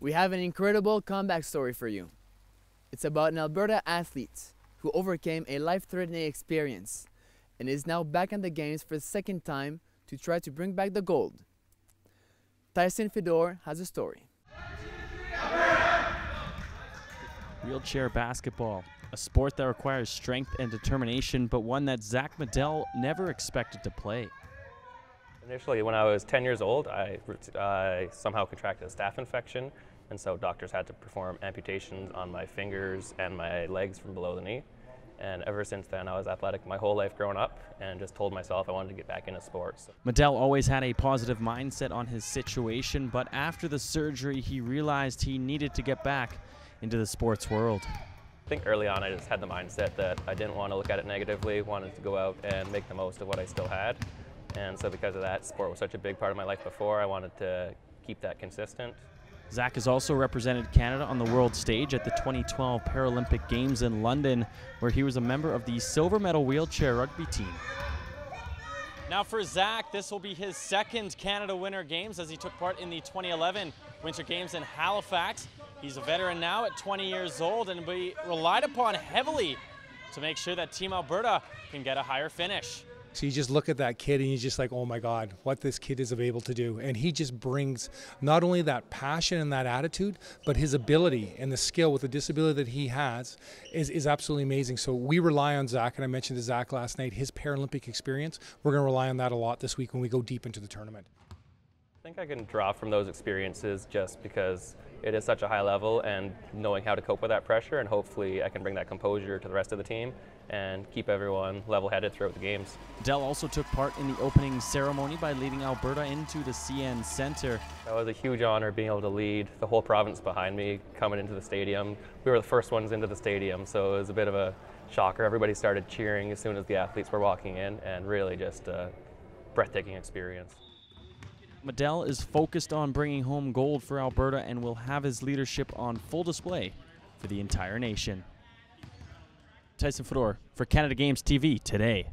We have an incredible comeback story for you. It's about an Alberta athlete who overcame a life-threatening experience and is now back in the games for the second time to try to bring back the gold. Tyson Fedor has a story. Wheelchair basketball, a sport that requires strength and determination, but one that Zak Madell never expected to play. Initially, when I was 10 years old, I somehow contracted a staph infection, and so doctors had to perform amputations on my fingers and my legs from below the knee. And ever since then, I was athletic my whole life growing up and just told myself I wanted to get back into sports. Madell always had a positive mindset on his situation, but after the surgery, he realized he needed to get back into the sports world. I think early on I just had the mindset that I didn't want to look at it negatively, wanted to go out and make the most of what I still had. And so because of that, sport was such a big part of my life before, I wanted to keep that consistent. Zak has also represented Canada on the world stage at the 2012 Paralympic Games in London, where he was a member of the silver medal wheelchair rugby team. Now for Zak, this will be his second Canada Winter Games as he took part in the 2011 Winter Games in Halifax. He's a veteran now at 20 years old and will be relied upon heavily to make sure that Team Alberta can get a higher finish. So you just look at that kid and you're just like, oh my God, what this kid is able to do. And he just brings not only that passion and that attitude, but his ability and the skill with the disability that he has is absolutely amazing. So we rely on Zak, and I mentioned to Zak last night, his Paralympic experience. We're going to rely on that a lot this week when we go deep into the tournament. I think I can draw from those experiences just because it is such a high level, and knowing how to cope with that pressure, and hopefully I can bring that composure to the rest of the team and keep everyone level-headed throughout the games. Madell also took part in the opening ceremony by leading Alberta into the CN Centre. That was a huge honor being able to lead the whole province behind me coming into the stadium. We were the first ones into the stadium, so it was a bit of a shocker. Everybody started cheering as soon as the athletes were walking in, and really just a breathtaking experience. Madell is focused on bringing home gold for Alberta and will have his leadership on full display for the entire nation. Tyson Fedor for Canada Games TV today.